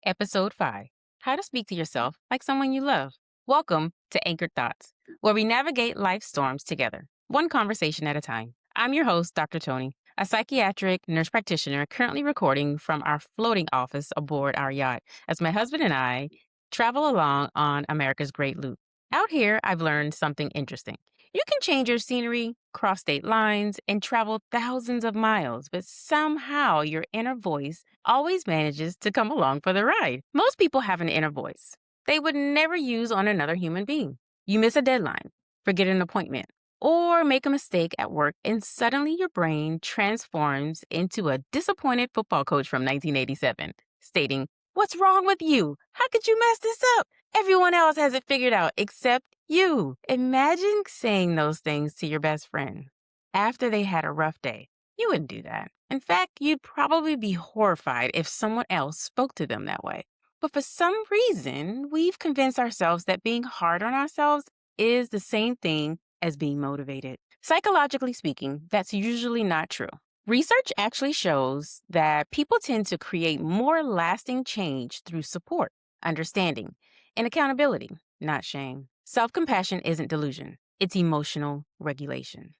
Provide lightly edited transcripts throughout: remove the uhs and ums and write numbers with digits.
Episode 5: How to Speak to Yourself Like Someone You Love. Welcome to Anchored Thoughts, where we navigate life's storms together, one conversation at a time. I'm your host, Dr. Toni, a psychiatric nurse practitioner currently recording from our floating office aboard our yacht as my husband and I travel along on America's Great Loop. Out here, I've learned something interesting. You can change your scenery, cross state lines, and travel thousands of miles, but somehow your inner voice always manages to come along for the ride. Most people have an inner voice they would never use on another human being. You miss a deadline, forget an appointment, or make a mistake at work, and suddenly your brain transforms into a disappointed football coach from 1987, stating, "What's wrong with you? How could you mess this up? Everyone else has it figured out except you." Imagine saying those things to your best friend after they had a rough day. You wouldn't do that. In fact, you'd probably be horrified if someone else spoke to them that way. But for some reason, we've convinced ourselves that being hard on ourselves is the same thing as being motivated. Psychologically speaking, that's usually not true. Research actually shows that people tend to create more lasting change through support, understanding, and accountability, not shame. Self compassion isn't delusion, it's emotional regulation.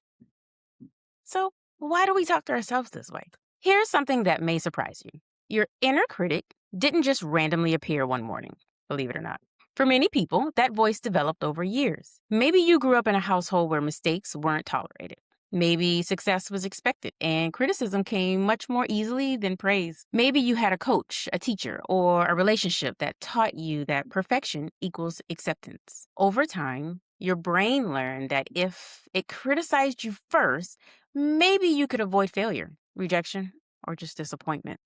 So, why do we talk to ourselves this way? Here's something that may surprise you. Your inner critic didn't just randomly appear one morning, believe it or not. For many people, that voice developed over years. Maybe you grew up in a household where mistakes weren't tolerated. Maybe success was expected and criticism came much more easily than praise. Maybe you had a coach, a teacher, or a relationship that taught you that perfection equals acceptance. Over time, your brain learned that if it criticized you first, maybe you could avoid failure, rejection, or just disappointment.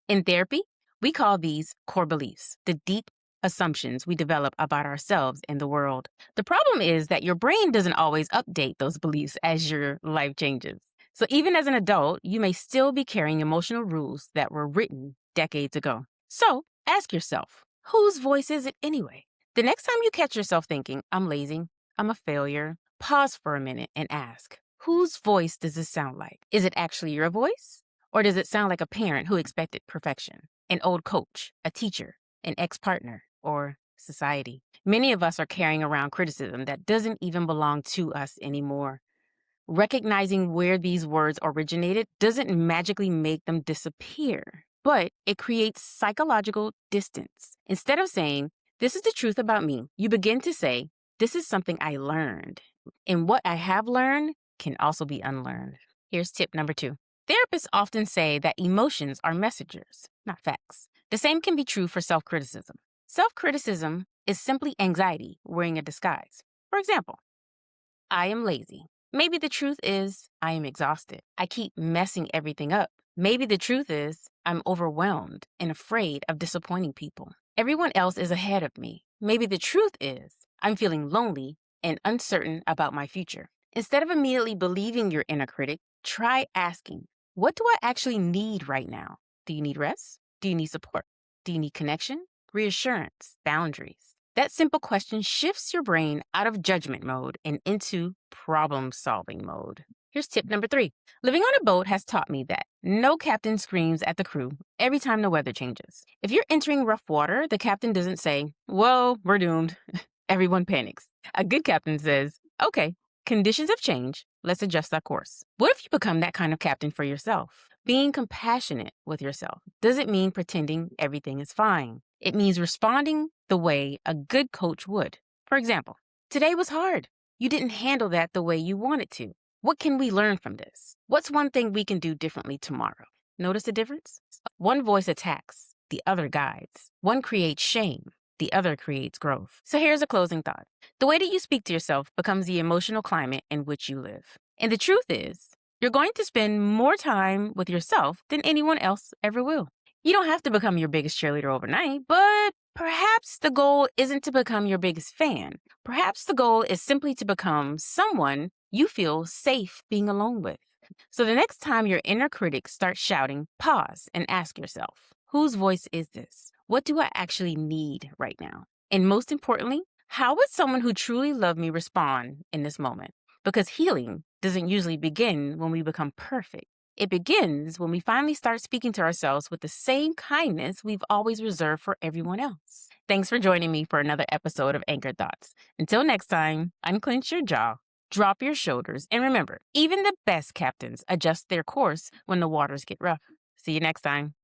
In therapy, we call these core beliefs, the deep assumptions we develop about ourselves and the world. The problem is that your brain doesn't always update those beliefs as your life changes. So even as an adult, you may still be carrying emotional rules that were written decades ago. So ask yourself, whose voice is it anyway? The next time you catch yourself thinking, "I'm lazy, I'm a failure," pause for a minute and ask, whose voice does this sound like? Is it actually your voice? Or does it sound like a parent who expected perfection, an old coach, a teacher, an ex-partner, or society? Many of us are carrying around criticism that doesn't even belong to us anymore. Recognizing where these words originated doesn't magically make them disappear, but it creates psychological distance. Instead of saying, "This is the truth about me," you begin to say, "This is something I learned." And what I have learned can also be unlearned. Here's tip number 2. Therapists often say that emotions are messengers, not facts. The same can be true for self-criticism. Self-criticism is simply anxiety wearing a disguise. For example, "I am lazy." Maybe the truth is, "I am exhausted. I keep messing everything up." Maybe the truth is, "I'm overwhelmed and afraid of disappointing people. Everyone else is ahead of me." Maybe the truth is, "I'm feeling lonely and uncertain about my future." Instead of immediately believing your inner critic, try asking, what do I actually need right now? Do you need rest? Do you need support? Do you need connection, reassurance, boundaries? That simple question shifts your brain out of judgment mode and into problem-solving mode. Here's tip number 3. Living on a boat has taught me that no captain screams at the crew every time the weather changes. If you're entering rough water, the captain doesn't say, "Well, we're doomed." Everyone panics. A good captain says, "Okay, conditions have changed. Let's adjust our course." What if you become that kind of captain for yourself? Being compassionate with yourself doesn't mean pretending everything is fine. It means responding the way a good coach would. For example, "Today was hard. You didn't handle that the way you wanted to. What can we learn from this? What's one thing we can do differently tomorrow?" Notice the difference? One voice attacks, the other guides. One creates shame, the other creates growth. So here's a closing thought. The way that you speak to yourself becomes the emotional climate in which you live. And the truth is, you're going to spend more time with yourself than anyone else ever will. You don't have to become your biggest cheerleader overnight, but perhaps the goal isn't to become your biggest fan. Perhaps the goal is simply to become someone you feel safe being alone with. So the next time your inner critic starts shouting, pause and ask yourself, whose voice is this? What do I actually need right now? And most importantly, how would someone who truly loved me respond in this moment? Because healing doesn't usually begin when we become perfect. It begins when we finally start speaking to ourselves with the same kindness we've always reserved for everyone else. Thanks for joining me for another episode of Anchor Thoughts. Until next time, unclench your jaw, drop your shoulders, and remember, even the best captains adjust their course when the waters get rough. See you next time.